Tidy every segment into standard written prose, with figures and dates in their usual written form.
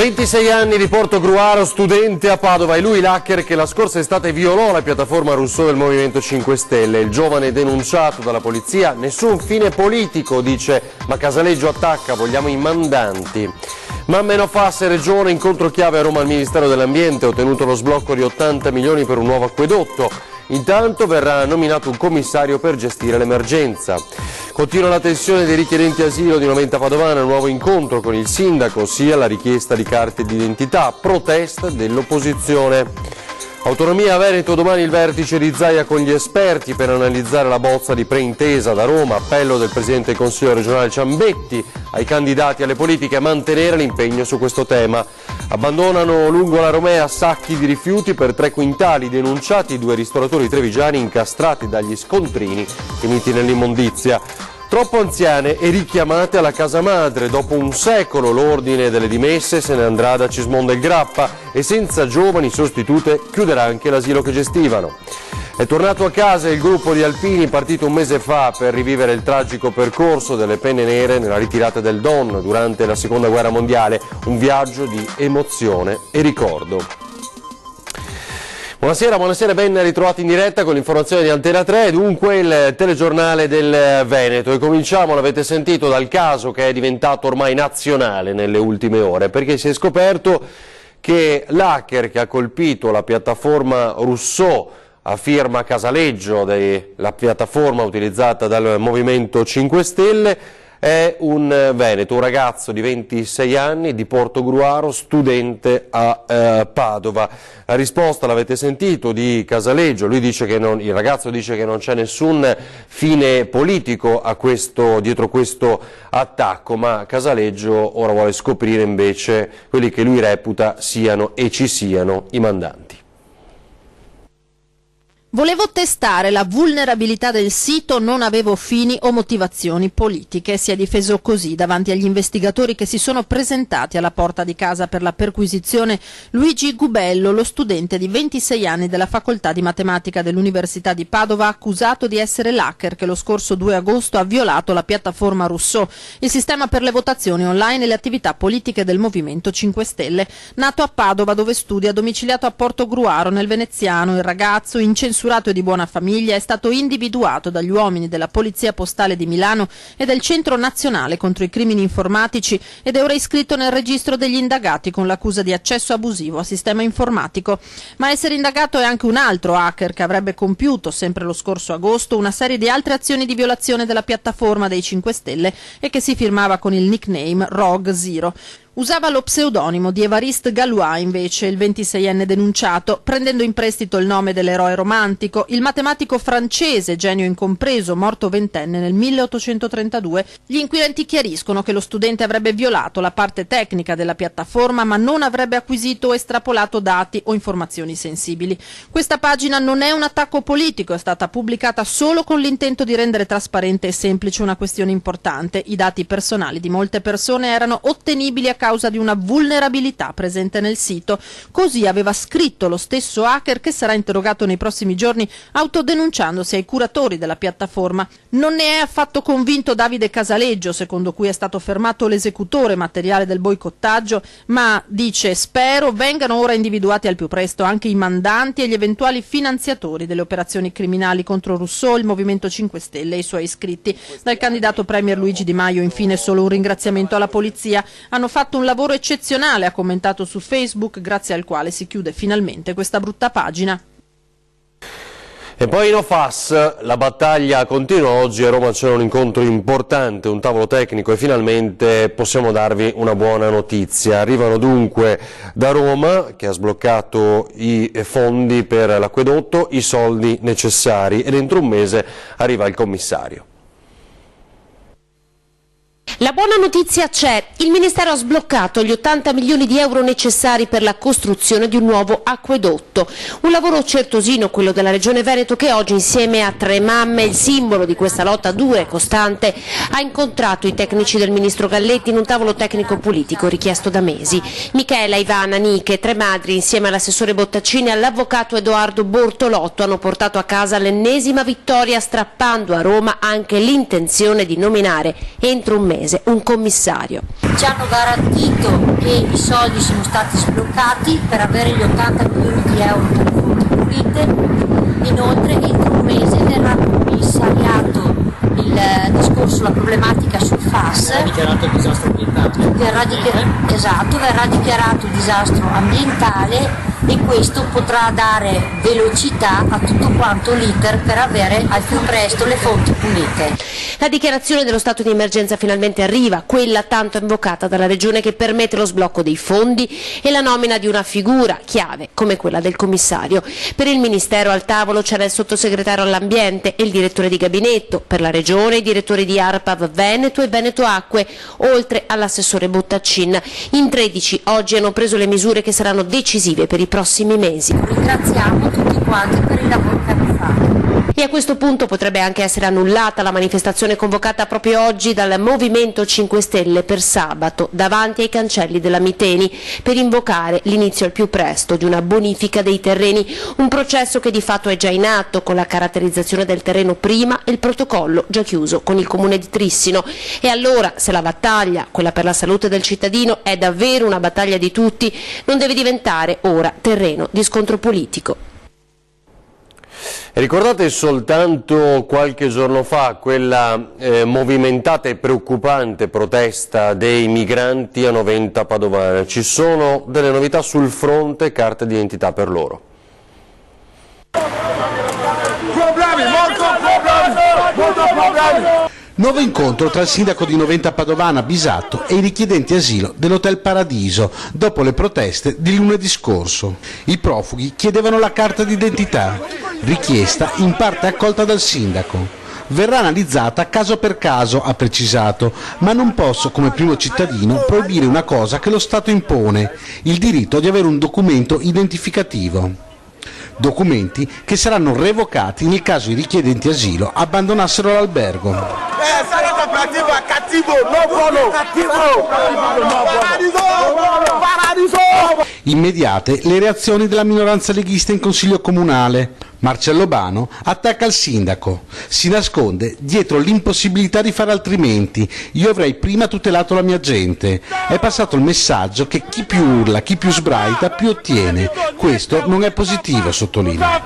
26 anni di Portogruaro, studente a Padova, è lui l'hacker che la scorsa estate violò la piattaforma Rousseau del Movimento 5 Stelle. Il giovane denunciato dalla polizia, nessun fine politico, dice, ma Casaleggio attacca, vogliamo i mandanti. Ma meno fa, Regione, incontro chiave a Roma al Ministero dell'Ambiente, ottenuto lo sblocco di 80 milioni per un nuovo acquedotto. Intanto verrà nominato un commissario per gestire l'emergenza. Continua la tensione dei richiedenti asilo di Noventa Padovana, nuovo incontro con il sindaco, ossia la richiesta di carte d'identità, protesta dell'opposizione. Autonomia a Veneto, domani il vertice di Zaia con gli esperti per analizzare la bozza di preintesa da Roma, appello del Presidente del Consiglio regionale Ciambetti ai candidati alle politiche a mantenere l'impegno su questo tema. Abbandonano lungo la Romea sacchi di rifiuti per 3 quintali, denunciati 2 ristoratori trevigiani incastrati dagli scontrini finiti nell'immondizia. Troppo anziane e richiamate alla casa madre. Dopo un secolo l'ordine delle dimesse se ne andrà da Cismonda il Grappa e senza giovani sostitute chiuderà anche l'asilo che gestivano. È tornato a casa il gruppo di alpini partito un mese fa per rivivere il tragico percorso delle penne nere nella ritirata del Don durante la Seconda Guerra Mondiale, un viaggio di emozione e ricordo. Buonasera, ben ritrovati in diretta con l'informazione di Antena 3, dunque il telegiornale del Veneto. E cominciamo, l'avete sentito, dal caso che è diventato ormai nazionale nelle ultime ore, perché si è scoperto che l'hacker che ha colpito la piattaforma Rousseau a firma Casaleggio, la piattaforma utilizzata dal Movimento 5 Stelle, è un veneto, un ragazzo di 26 anni di Portogruaro, studente a Padova. La risposta, l'avete sentito, di Casaleggio. Lui dice che il ragazzo dice che non c'è nessun fine politico dietro questo attacco, ma Casaleggio ora vuole scoprire invece quelli che lui reputa siano e ci siano i mandanti. Volevo testare la vulnerabilità del sito, non avevo fini o motivazioni politiche. Si è difeso così davanti agli investigatori che si sono presentati alla porta di casa per la perquisizione Luigi Gubello, lo studente di 26 anni della facoltà di matematica dell'Università di Padova, accusato di essere l'hacker che lo scorso 2 agosto ha violato la piattaforma Rousseau, il sistema per le votazioni online e le attività politiche del Movimento 5 Stelle. Nato a Padova, dove studia, domiciliato a Portogruaro nel Veneziano, il ragazzo, incensurato e di buona famiglia, è stato individuato dagli uomini della Polizia Postale di Milano e del Centro Nazionale contro i Crimini Informatici ed è ora iscritto nel registro degli indagati con l'accusa di accesso abusivo a sistema informatico. Ma essere indagato è anche un altro hacker che avrebbe compiuto, sempre lo scorso agosto, una serie di altre azioni di violazione della piattaforma dei 5 Stelle e che si firmava con il nickname Rogue Zero. Usava lo pseudonimo di Évariste Galois, invece, il 26enne denunciato, prendendo in prestito il nome dell'eroe romantico, il matematico francese, genio incompreso, morto 20enne nel 1832. Gli inquirenti chiariscono che lo studente avrebbe violato la parte tecnica della piattaforma, ma non avrebbe acquisito o estrapolato dati o informazioni sensibili. Questa pagina non è un attacco politico, è stata pubblicata solo con l'intento di rendere trasparente e semplice una questione importante. I dati personali di molte persone erano ottenibili a causa di una vulnerabilità presente nel sito. Così aveva scritto lo stesso hacker, che sarà interrogato nei prossimi giorni autodenunciandosi ai curatori della piattaforma. Non ne è affatto convinto Davide Casaleggio, secondo cui è stato fermato l'esecutore materiale del boicottaggio, ma dice: spero vengano ora individuati al più presto anche i mandanti e gli eventuali finanziatori delle operazioni criminali contro Rousseau, il Movimento 5 Stelle e i suoi iscritti. Dal candidato premier Luigi Di Maio infine solo un ringraziamento alla polizia. Hanno fatto un lavoro eccezionale, ha commentato su Facebook, grazie al quale si chiude finalmente questa brutta pagina. E poi in OFAS la battaglia continua. Oggi a Roma c'è un incontro importante, un tavolo tecnico, e finalmente possiamo darvi una buona notizia. Arrivano dunque da Roma, che ha sbloccato i fondi per l'acquedotto, i soldi necessari, e dentro un mese arriva il commissario. La buona notizia c'è. Il Ministero ha sbloccato gli 80 milioni di euro necessari per la costruzione di un nuovo acquedotto. Un lavoro certosino, quello della Regione Veneto, che oggi, insieme a Tre Mamme, il simbolo di questa lotta dura e costante, ha incontrato i tecnici del Ministro Galletti in un tavolo tecnico-politico richiesto da mesi. Michela, Ivana, Niche, Tre Madri, insieme all'assessore Bottaccini e all'avvocato Edoardo Bortolotto, hanno portato a casa l'ennesima vittoria, strappando a Roma anche l'intenzione di nominare entro un mese Paese un commissario. Ci hanno garantito che i soldi sono stati sbloccati per avere gli 80 milioni di euro per le fonti pulite. Inoltre entro un mese verrà commissariato il discorso, la problematica sul FAS. Verrà dichiarato disastro ambientale. Verrà dichiarato disastro ambientale e questo potrà dare velocità a tutto quanto l'iter per avere al più presto le fonti pulite. La dichiarazione dello stato di emergenza finalmente arriva, quella tanto invocata dalla Regione che permette lo sblocco dei fondi e la nomina di una figura chiave come quella del commissario. Per il Ministero al tavolo c'era il sottosegretario all'ambiente e il direttore di gabinetto, per la Regione i direttori di ARPAV Veneto e Veneto Acque, oltre all'assessore Bottaccin. In 13 oggi hanno preso le misure che saranno decisive per i prossimi mesi. Ringraziamo tutti quanti per il lavoro che hanno fatto. E a questo punto potrebbe anche essere annullata la manifestazione convocata proprio oggi dal Movimento 5 Stelle per sabato davanti ai cancelli della Miteni per invocare l'inizio al più presto di una bonifica dei terreni, un processo che di fatto è già in atto con la caratterizzazione del terreno prima e il protocollo già chiuso con il comune di Trissino. E allora, se la battaglia, quella per la salute del cittadino, è davvero una battaglia di tutti, non deve diventare ora terreno di scontro politico. Ricordate soltanto qualche giorno fa quella movimentata e preoccupante protesta dei migranti a Noventa Padovana? Ci sono delle novità sul fronte carte d'identità per loro. Problemi, molto problemi. Nuovo incontro tra il sindaco di Noventa Padovana Bisatto e i richiedenti asilo dell'Hotel Paradiso dopo le proteste di lunedì scorso. I profughi chiedevano la carta d'identità, richiesta in parte accolta dal sindaco. Verrà analizzata caso per caso, ha precisato, ma non posso come primo cittadino proibire una cosa che lo Stato impone, il diritto di avere un documento identificativo. Documenti che saranno revocati nel caso i richiedenti asilo abbandonassero l'albergo. Immediate le reazioni della minoranza leghista in Consiglio Comunale. Marcello Bano attacca il sindaco, si nasconde dietro l'impossibilità di fare altrimenti. Io avrei prima tutelato la mia gente. È passato il messaggio che chi più urla, chi più sbraita, più ottiene. Questo non è positivo, sottolinea.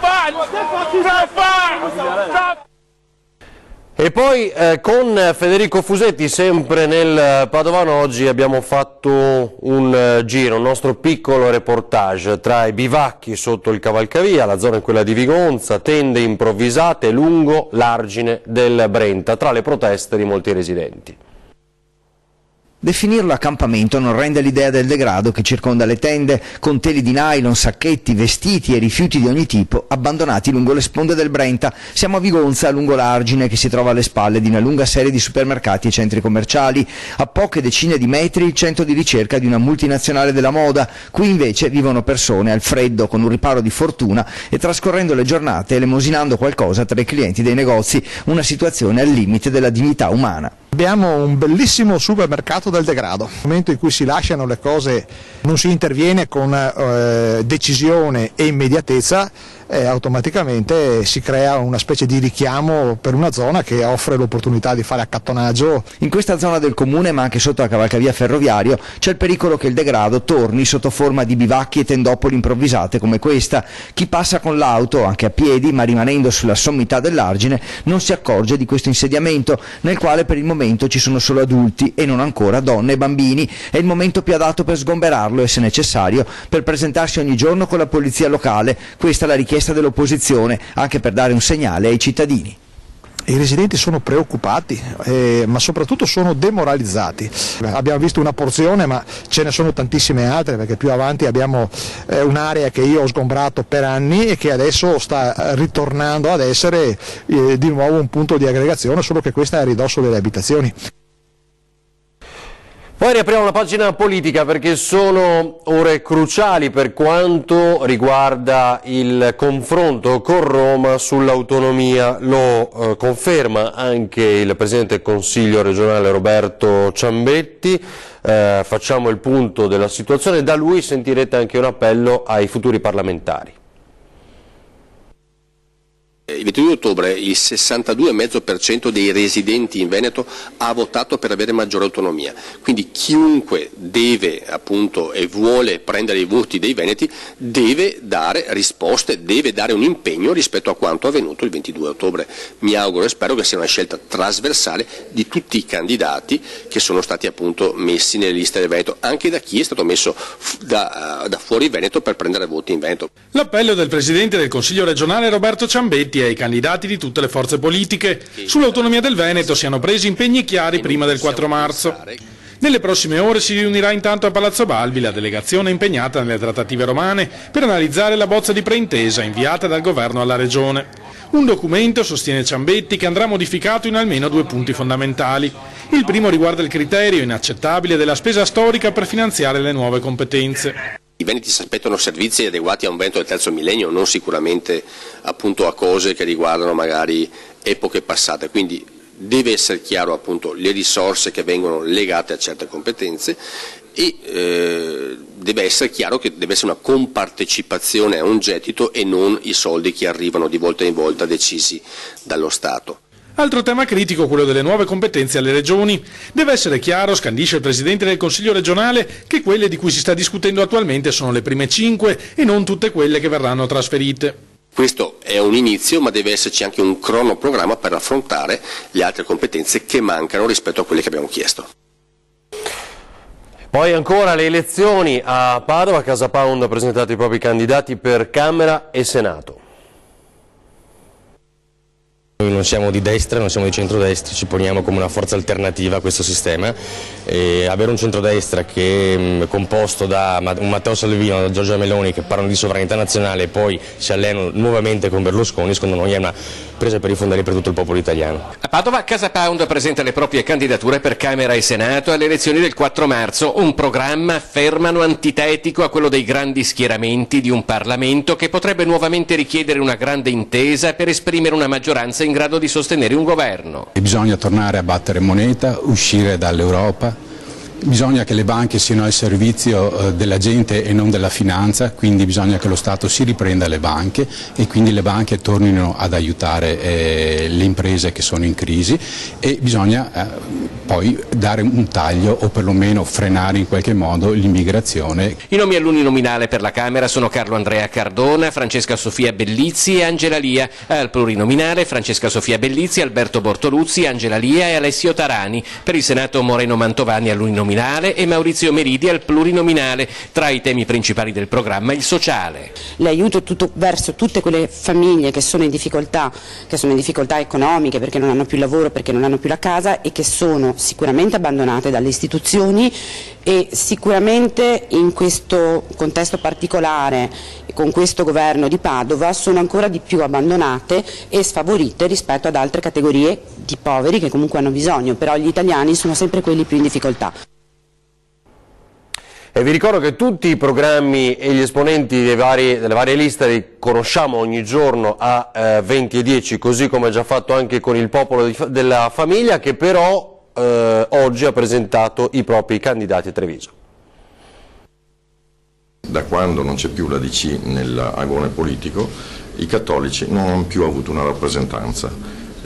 E poi con Federico Fusetti, sempre nel Padovano, oggi abbiamo fatto un giro, un nostro piccolo reportage tra i bivacchi sotto il cavalcavia, la zona è quella di Vigonza, tende improvvisate lungo l'argine del Brenta, tra le proteste di molti residenti. Definirlo accampamento non rende l'idea del degrado che circonda le tende, con teli di nylon, sacchetti, vestiti e rifiuti di ogni tipo abbandonati lungo le sponde del Brenta. Siamo a Vigonza, lungo l'argine che si trova alle spalle di una lunga serie di supermercati e centri commerciali. A poche decine di metri il centro di ricerca di una multinazionale della moda. Qui invece vivono persone al freddo, con un riparo di fortuna e trascorrendo le giornate elemosinando qualcosa tra i clienti dei negozi, una situazione al limite della dignità umana. Abbiamo un bellissimo supermercato del degrado. Nel momento in cui si lasciano le cose, non si interviene con decisione e immediatezza, automaticamente si crea una specie di richiamo per una zona che offre l'opportunità di fare accattonaggio. In questa zona del comune, ma anche sotto la cavalcavia ferroviario, c'è il pericolo che il degrado torni sotto forma di bivacchi e tendopoli improvvisate come questa. Chi passa con l'auto, anche a piedi, ma rimanendo sulla sommità dell'argine, non si accorge di questo insediamento, nel quale per il momento ci sono solo adulti e non ancora donne e bambini. È il momento più adatto per sgomberarlo e, se necessario, per presentarsi ogni giorno con la polizia locale. Questa è la richiesta dell'opposizione, anche per dare un segnale ai cittadini. I residenti sono preoccupati, ma soprattutto sono demoralizzati. Abbiamo visto una porzione, ma ce ne sono tantissime altre, perché più avanti abbiamo un'area che io ho sgombrato per anni e che adesso sta ritornando ad essere di nuovo un punto di aggregazione, solo che questa è a ridosso delle abitazioni. Poi riapriamo la pagina politica perché sono ore cruciali per quanto riguarda il confronto con Roma sull'autonomia. Lo conferma anche il Presidente del Consiglio regionale Roberto Ciambetti. Facciamo il punto della situazione, da lui sentirete anche un appello ai futuri parlamentari. Il 22 ottobre il 62,5% dei residenti in Veneto ha votato per avere maggiore autonomia, quindi chiunque deve appunto e vuole prendere i voti dei veneti deve dare risposte, deve dare un impegno rispetto a quanto avvenuto il 22 ottobre. Mi auguro e spero che sia una scelta trasversale di tutti i candidati che sono stati appunto messi nelle liste del Veneto, anche da chi è stato messo da fuori Veneto per prendere voti in Veneto. L'appello del Presidente del Consiglio regionale Roberto Ciambetti ai candidati di tutte le forze politiche. Sull'autonomia del Veneto siano presi impegni chiari prima del 4 marzo. Nelle prossime ore si riunirà intanto a Palazzo Balbi la delegazione impegnata nelle trattative romane per analizzare la bozza di preintesa inviata dal governo alla regione. Un documento, sostiene Ciambetti, che andrà modificato in almeno 2 punti fondamentali. Il primo riguarda il criterio inaccettabile della spesa storica per finanziare le nuove competenze. I veneti si aspettano servizi adeguati a un Veneto del terzo millennio, non sicuramente appunto a cose che riguardano magari epoche passate, quindi deve essere chiaro appunto le risorse che vengono legate a certe competenze e deve essere chiaro che deve essere una compartecipazione a un gettito e non i soldi che arrivano di volta in volta decisi dallo Stato. Altro tema critico, quello delle nuove competenze alle regioni. Deve essere chiaro, scandisce il Presidente del Consiglio regionale, che quelle di cui si sta discutendo attualmente sono le prime 5 e non tutte quelle che verranno trasferite. Questo è un inizio, ma deve esserci anche un cronoprogramma per affrontare le altre competenze che mancano rispetto a quelle che abbiamo chiesto. Poi ancora le elezioni a Padova, Casa Pound ha presentato i propri candidati per Camera e Senato. Noi non siamo di destra, non siamo di centrodestra, ci poniamo come una forza alternativa a questo sistema e avere un centrodestra che è composto da un Matteo Salvini e da Giorgia Meloni che parlano di sovranità nazionale e poi si alleano nuovamente con Berlusconi, secondo noi è una presa per i fondelli per tutto il popolo italiano. A Padova Casa Pound presenta le proprie candidature per Camera e Senato alle elezioni del 4 marzo, un programma, affermano, antitetico a quello dei grandi schieramenti di un Parlamento che potrebbe nuovamente richiedere una grande intesa per esprimere una maggioranza in grado di sostenere un governo. Bisogna tornare a battere moneta, uscire dall'Europa. Bisogna che le banche siano al servizio della gente e non della finanza, quindi bisogna che lo Stato si riprenda le banche e quindi le banche tornino ad aiutare le imprese che sono in crisi e bisogna poi dare un taglio o perlomeno frenare in qualche modo l'immigrazione. I nomi all'uninominale per la Camera sono Carlo Andrea Cardona, Francesca Sofia Bellizzi e Angela Lia. Al plurinominale Francesca Sofia Bellizzi, Alberto Bortoluzzi, Angela Lia e Alessio Tarani. Per il Senato Moreno Mantovani all'uninominale e Maurizio Meridi al plurinominale. Tra i temi principali del programma il sociale. L'aiuto verso tutte quelle famiglie che sono in difficoltà economiche perché non hanno più lavoro, perché non hanno più la casa e che sono sicuramente abbandonate dalle istituzioni e sicuramente in questo contesto particolare con questo governo di Padova sono ancora di più abbandonate e sfavorite rispetto ad altre categorie di poveri che comunque hanno bisogno, però gli italiani sono sempre quelli più in difficoltà. E vi ricordo che tutti i programmi e gli esponenti delle varie liste li conosciamo ogni giorno a 20:10, così come già fatto anche con il Popolo della Famiglia, che però oggi ha presentato i propri candidati a Treviso. Da quando non c'è più la DC nell'agone politico, i cattolici non hanno più avuto una rappresentanza.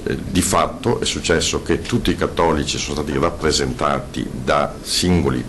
Di fatto è successo che tutti i cattolici sono stati rappresentati da singoli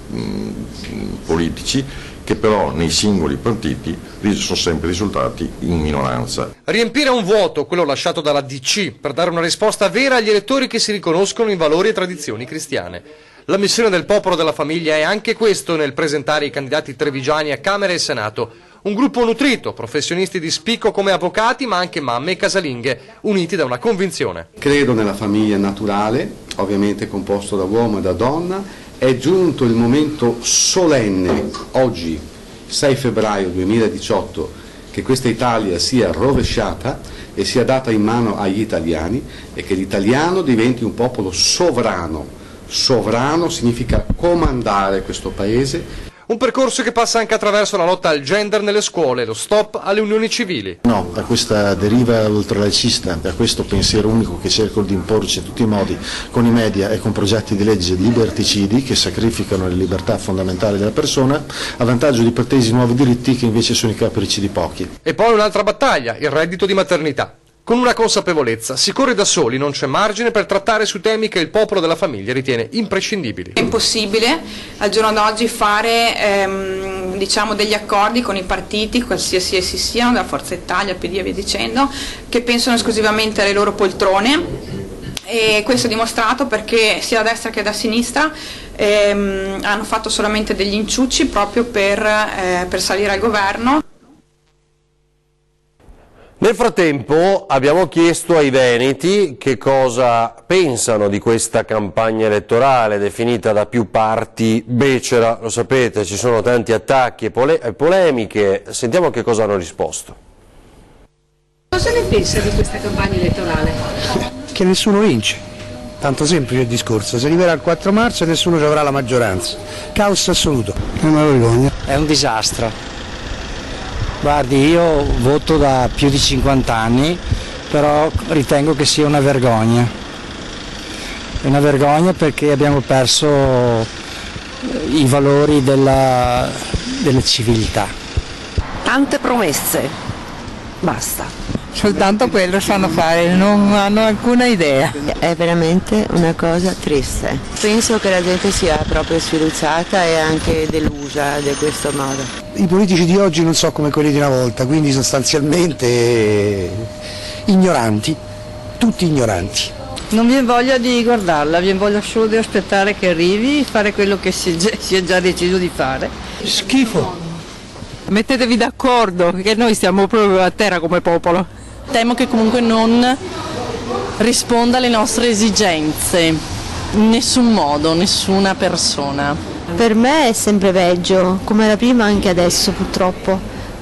politici che però nei singoli partiti sono sempre risultati in minoranza. Riempire un vuoto, quello lasciato dalla DC, per dare una risposta vera agli elettori che si riconoscono in valori e tradizioni cristiane. La missione del Popolo della Famiglia è anche questo nel presentare i candidati trevigiani a Camera e Senato. Un gruppo nutrito, professionisti di spicco come avvocati, ma anche mamme e casalinghe, uniti da una convinzione. Credo nella famiglia naturale, ovviamente composto da uomo e da donna. È giunto il momento solenne, oggi, 6 febbraio 2018, che questa Italia sia rovesciata e sia data in mano agli italiani e che l'italiano diventi un popolo sovrano. Sovrano significa comandare questo paese. Un percorso che passa anche attraverso la lotta al gender nelle scuole, lo stop alle unioni civili. No, a questa deriva ultralaicista, a questo pensiero unico che cercano di imporci in tutti i modi con i media e con progetti di legge liberticidi che sacrificano le libertà fondamentali della persona a vantaggio di pretesi nuovi diritti che invece sono i capricci di pochi. E poi un'altra battaglia, il reddito di maternità. Con una consapevolezza, si corre da soli, non c'è margine per trattare su temi che il popolo della famiglia ritiene imprescindibili. È impossibile al giorno d'oggi fare diciamo degli accordi con i partiti, qualsiasi essi siano, da Forza Italia, PD e via dicendo, che pensano esclusivamente alle loro poltrone, e questo è dimostrato perché sia da destra che da sinistra hanno fatto solamente degli inciucci proprio per salire al governo. Nel frattempo abbiamo chiesto ai veneti che cosa pensano di questa campagna elettorale definita da più parti becera. Lo sapete, ci sono tanti attacchi e polemiche. Sentiamo che cosa hanno risposto. Cosa ne pensa di questa campagna elettorale? Che nessuno vince. Tanto semplice il discorso. Se arriverà il 4 marzo nessuno ci avrà la maggioranza. Caos assoluto. È una vergogna. È un disastro. Guardi, io voto da più di 50 anni, però ritengo che sia una vergogna. È una vergogna perché abbiamo perso i valori della civiltà. Tante promesse, basta. Soltanto quello sanno fare, non hanno alcuna idea. È veramente una cosa triste. Penso che la gente sia proprio sfiduciata e anche delusa di questo modo. I politici di oggi non sono come quelli di una volta, quindi sostanzialmente ignoranti, tutti ignoranti. Non vi voglia di guardarla, vi voglia solo di aspettare che arrivi, fare quello che si è già deciso di fare. Schifo. Mettetevi d'accordo, che noi stiamo proprio a terra come popolo. Temo che comunque non risponda alle nostre esigenze, in nessun modo, nessuna persona. Per me è sempre peggio, come era prima anche adesso purtroppo.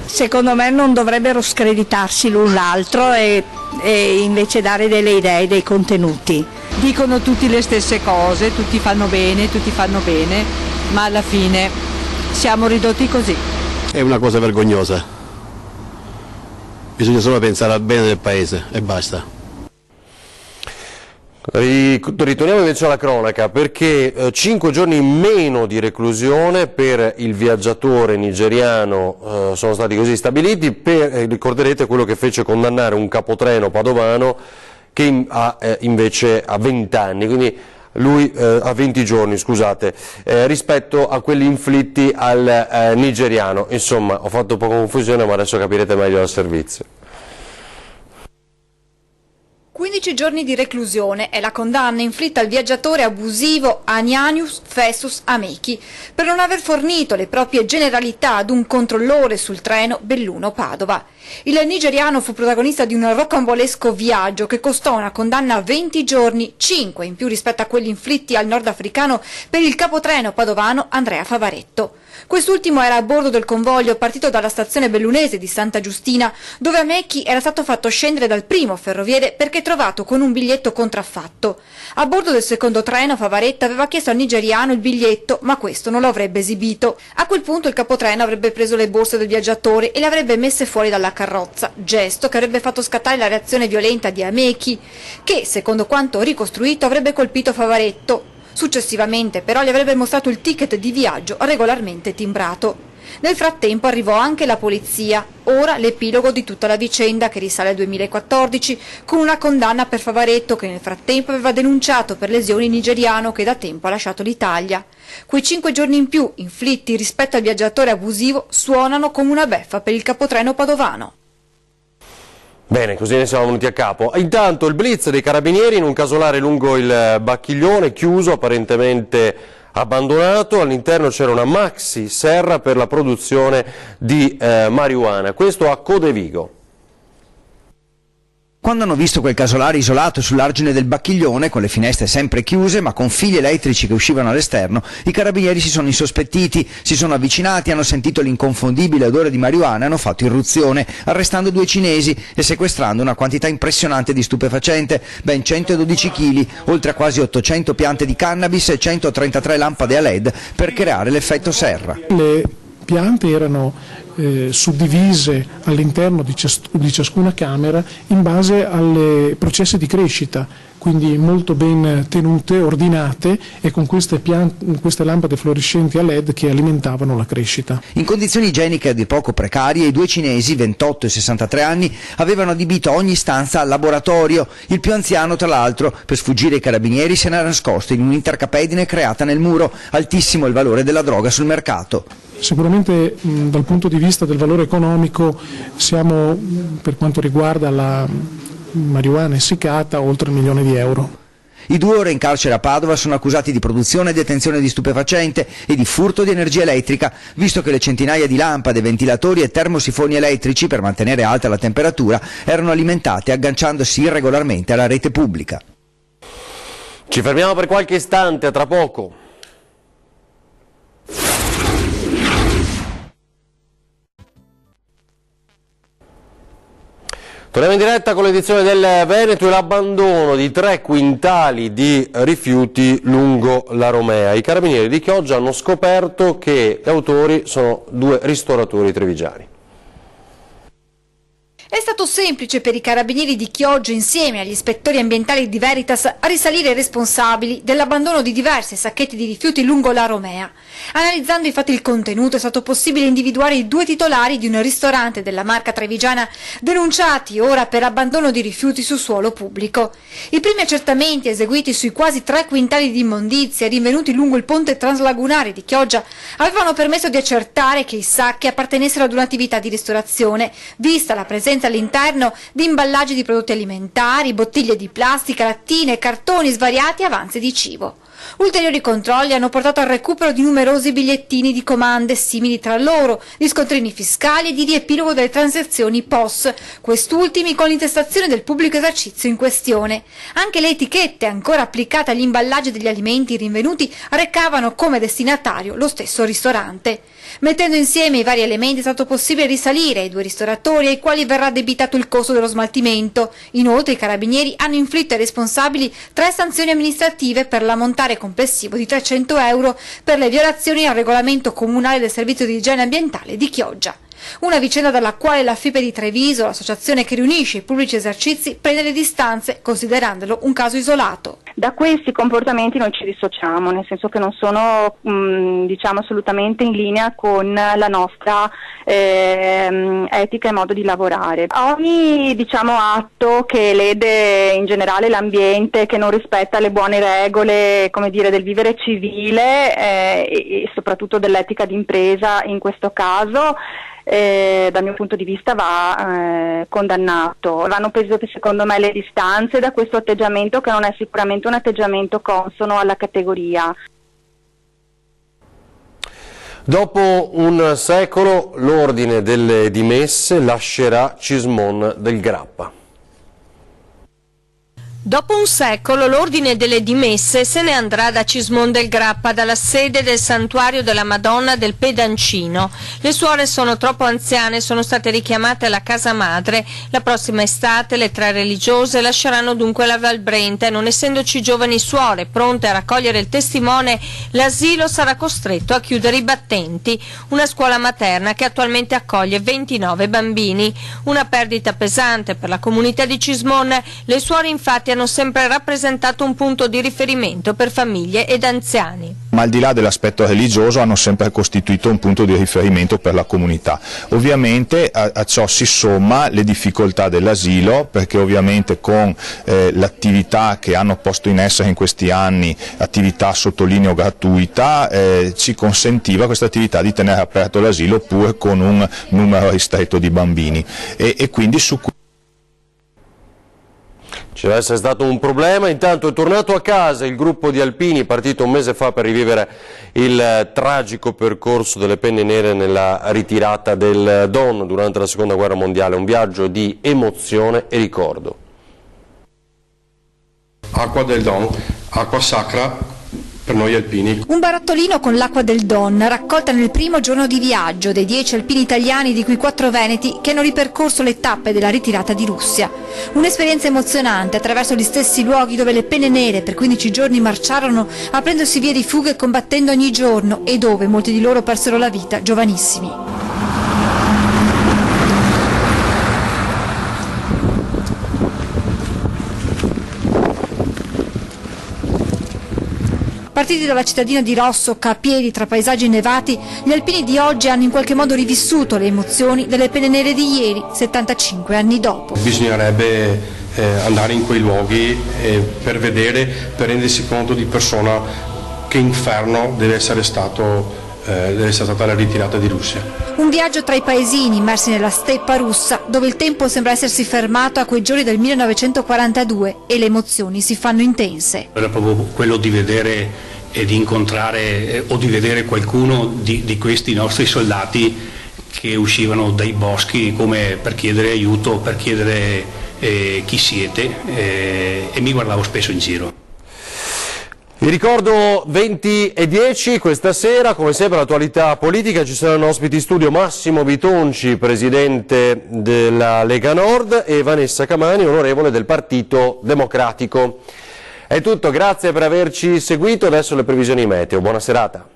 Secondo me non dovrebbero screditarsi l'un l'altro e invece dare delle idee, dei contenuti. Dicono tutti le stesse cose, tutti fanno bene, ma alla fine siamo ridotti così. È una cosa vergognosa. Bisogna solo pensare al bene del paese e basta. Ritorniamo invece alla cronaca perché 5 giorni in meno di reclusione per il viaggiatore nigeriano sono stati così stabiliti, ricorderete quello che fece condannare un capotreno padovano che invece ha 20 anni, quindi lui ha 20 giorni, scusate, rispetto a quelli inflitti al nigeriano. Insomma, ho fatto un po' confusione, ma adesso capirete meglio dal servizio. 15 giorni di reclusione è la condanna inflitta al viaggiatore abusivo Anianius Festus Amechi per non aver fornito le proprie generalità ad un controllore sul treno Belluno-Padova. Il nigeriano fu protagonista di un rocambolesco viaggio che costò una condanna a 20 giorni, 5 in più rispetto a quelli inflitti al nordafricano per il capotreno padovano Andrea Favaretto. Quest'ultimo era a bordo del convoglio partito dalla stazione bellunese di Santa Giustina, dove Amechi era stato fatto scendere dal primo ferroviere perché trovato con un biglietto contraffatto. A bordo del secondo treno Favaretto aveva chiesto al nigeriano il biglietto, ma questo non lo avrebbe esibito. A quel punto il capotreno avrebbe preso le borse del viaggiatore e le avrebbe messe fuori dalla carrozza, gesto che avrebbe fatto scattare la reazione violenta di Amechi, che, secondo quanto ricostruito, avrebbe colpito Favaretto. Successivamente però gli avrebbe mostrato il ticket di viaggio regolarmente timbrato. Nel frattempo arrivò anche la polizia, ora l'epilogo di tutta la vicenda che risale al 2014 con una condanna per Favaretto che nel frattempo aveva denunciato per lesioni il nigeriano che da tempo ha lasciato l'Italia. Quei 5 giorni in più inflitti rispetto al viaggiatore abusivo suonano come una beffa per il capotreno padovano. Bene, così ne siamo venuti a capo. Intanto il blitz dei carabinieri in un casolare lungo il Bacchiglione, chiuso, apparentemente abbandonato. All'interno c'era una maxi serra per la produzione di marijuana. Questo a Codevigo. Quando hanno visto quel casolare isolato sull'argine del Bacchiglione, con le finestre sempre chiuse ma con fili elettrici che uscivano all'esterno, i carabinieri si sono insospettiti, si sono avvicinati, hanno sentito l'inconfondibile odore di marijuana e hanno fatto irruzione, arrestando 2 cinesi e sequestrando una quantità impressionante di stupefacente, ben 112 kg, oltre a quasi 800 piante di cannabis e 133 lampade a LED per creare l'effetto serra. Le piante erano suddivise all'interno di ciascuna camera in base ai processi di crescita, quindi molto ben tenute, ordinate e con queste lampade fluorescenti a LED che alimentavano la crescita. In condizioni igieniche a dir poco precarie, i due cinesi, 28 e 63 anni, avevano adibito ogni stanza al laboratorio. Il più anziano, tra l'altro, per sfuggire ai carabinieri, se n'era nascosto in un'intercapedine creata nel muro. Altissimo il valore della droga sul mercato. Sicuramente dal punto di vista del valore economico siamo, per quanto riguarda la marijuana essiccata, oltre 1 milione di euro. I due ora in carcere a Padova sono accusati di produzione e detenzione di stupefacente e di furto di energia elettrica, visto che le centinaia di lampade, ventilatori e termosifoni elettrici per mantenere alta la temperatura erano alimentate agganciandosi irregolarmente alla rete pubblica. Ci fermiamo per qualche istante, a tra poco. Torniamo in diretta con l'edizione del Veneto e l'abbandono di 3 quintali di rifiuti lungo la Romea. I carabinieri di Chioggia hanno scoperto che gli autori sono 2 ristoratori trevigiani. È stato semplice per i carabinieri di Chioggia, insieme agli ispettori ambientali di Veritas, a risalire i responsabili dell'abbandono di diversi sacchetti di rifiuti lungo la Romea. Analizzando infatti il contenuto è stato possibile individuare i 2 titolari di un ristorante della marca trevigiana denunciati ora per abbandono di rifiuti su suolo pubblico. I primi accertamenti eseguiti sui quasi 3 quintali di immondizie rinvenuti lungo il ponte translagunare di Chioggia avevano permesso di accertare che i sacchi appartenessero ad un'attività di ristorazione, vista la presenza all'interno di imballaggi di prodotti alimentari, bottiglie di plastica, lattine, cartoni svariati e avanzi di cibo. Ulteriori controlli hanno portato al recupero di numerosi bigliettini di comande simili tra loro, di scontrini fiscali e di riepilogo delle transazioni POS, quest'ultimi con l'intestazione del pubblico esercizio in questione. Anche le etichette ancora applicate agli imballaggi degli alimenti rinvenuti recavano come destinatario lo stesso ristorante. Mettendo insieme i vari elementi è stato possibile risalire ai 2 ristoratori ai quali verrà addebitato il costo dello smaltimento. Inoltre i carabinieri hanno inflitto ai responsabili 3 sanzioni amministrative per l'ammontare complessivo di 300 euro per le violazioni al regolamento comunale del servizio di igiene ambientale di Chioggia. Una vicenda dalla quale la FIPE di Treviso, l'associazione che riunisce i pubblici esercizi, prende le distanze, considerandolo un caso isolato. Da questi comportamenti noi ci dissociamo, nel senso che non sono assolutamente in linea con la nostra etica e modo di lavorare. Ogni atto che lede in generale l'ambiente, che non rispetta le buone regole del vivere civile e soprattutto dell'etica d'impresa in questo caso, dal mio punto di vista va condannato. Vanno prese secondo me le distanze da questo atteggiamento, che non è sicuramente un atteggiamento consono alla categoria. Dopo un secolo l'ordine delle dimesse lascerà Cismon del Grappa. Dopo un secolo l'ordine delle dimesse se ne andrà da Cismon del Grappa, dalla sede del santuario della Madonna del Pedancino. Le suore sono troppo anziane e sono state richiamate alla casa madre. La prossima estate le 3 religiose lasceranno dunque la Val Brenta e, non essendoci giovani suore pronte a raccogliere il testimone, l'asilo sarà costretto a chiudere i battenti. Una scuola materna che attualmente accoglie 29 bambini. Una perdita pesante per la comunità di Cismon. Le suore infatti hanno sempre rappresentato un punto di riferimento per famiglie ed anziani. Ma al di là dell'aspetto religioso hanno sempre costituito un punto di riferimento per la comunità. Ovviamente a ciò si somma le difficoltà dell'asilo, perché ovviamente con l'attività che hanno posto in essere in questi anni, attività sottolineo gratuita, ci consentiva questa attività di tenere aperto l'asilo pur con un numero ristretto di bambini e quindi su cui Ci deve essere stato un problema. Intanto è tornato a casa il gruppo di alpini partito un mese fa per rivivere il tragico percorso delle penne nere nella ritirata del Don durante la Seconda Guerra Mondiale, un viaggio di emozione e ricordo. Acqua del Don, acqua sacra per noi alpini. Un barattolino con l'acqua del Don, raccolta nel primo giorno di viaggio dei 10 alpini italiani, di cui 4 veneti, che hanno ripercorso le tappe della ritirata di Russia. Un'esperienza emozionante attraverso gli stessi luoghi dove le penne nere per 15 giorni marciarono aprendosi vie di fuga e combattendo ogni giorno, e dove molti di loro persero la vita giovanissimi. Partiti dalla cittadina di Rossoca, a piedi tra paesaggi innevati, gli alpini di oggi hanno in qualche modo rivissuto le emozioni delle penne nere di ieri, 75 anni dopo. Bisognerebbe andare in quei luoghi per vedere, per rendersi conto di persona che inferno deve essere stata la ritirata di Russia. Un viaggio tra i paesini immersi nella steppa russa, dove il tempo sembra essersi fermato a quei giorni del 1942 e le emozioni si fanno intense. Era proprio quello di vedere e di incontrare o di vedere qualcuno di questi nostri soldati che uscivano dai boschi come per chiedere aiuto, per chiedere chi siete, e mi guardavo spesso in giro. Vi ricordo 20:10 questa sera, come sempre l'attualità politica, ci saranno ospiti in studio Massimo Bitonci, presidente della Lega Nord, e Vanessa Camani, onorevole del Partito Democratico. È tutto, grazie per averci seguito, adesso le previsioni meteo, buona serata.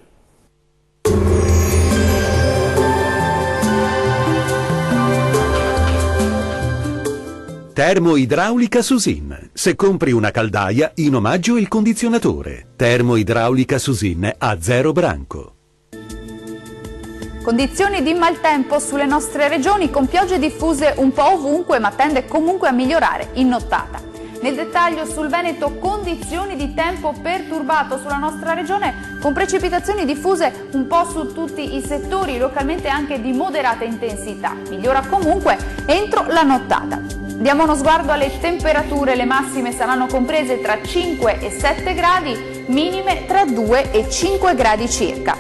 Termoidraulica Susin. Se compri una caldaia, in omaggio il condizionatore. Termoidraulica Susin a 0 branco. Condizioni di maltempo sulle nostre regioni con piogge diffuse un po' ovunque, ma tende comunque a migliorare in nottata. Nel dettaglio sul Veneto, condizioni di tempo perturbato sulla nostra regione con precipitazioni diffuse un po' su tutti i settori, localmente anche di moderata intensità. Migliora comunque entro la nottata. Diamo uno sguardo alle temperature, le massime saranno comprese tra 5 e 7 gradi, minime tra 2 e 5 gradi circa.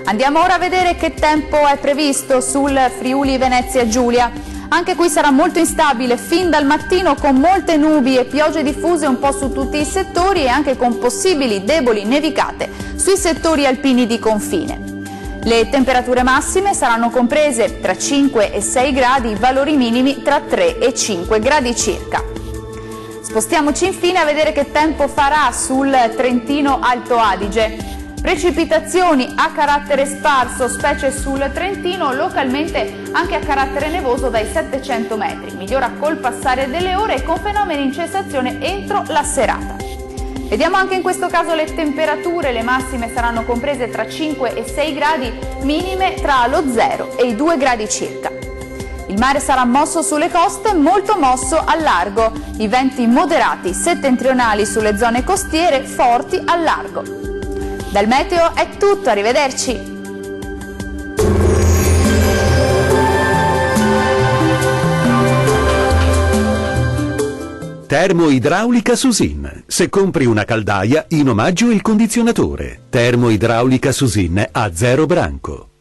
Andiamo ora a vedere che tempo è previsto sul Friuli Venezia Giulia. Anche qui sarà molto instabile fin dal mattino, con molte nubi e piogge diffuse un po' su tutti i settori e anche con possibili deboli nevicate sui settori alpini di confine. Le temperature massime saranno comprese tra 5 e 6 gradi, valori minimi tra 3 e 5 gradi circa. Spostiamoci infine a vedere che tempo farà sul Trentino Alto Adige. Precipitazioni a carattere sparso, specie sul Trentino, localmente anche a carattere nevoso dai 700 metri. Migliora col passare delle ore e con fenomeni in cessazione entro la serata. Vediamo anche in questo caso le temperature, le massime saranno comprese tra 5 e 6 gradi, minime tra lo 0 e i 2 gradi circa. Il mare sarà mosso sulle coste, molto mosso al largo. I venti moderati settentrionali sulle zone costiere, forti al largo. Dal meteo è tutto, arrivederci! Termoidraulica Susin. Se compri una caldaia, in omaggio il condizionatore. Termoidraulica Susin a 0 branco.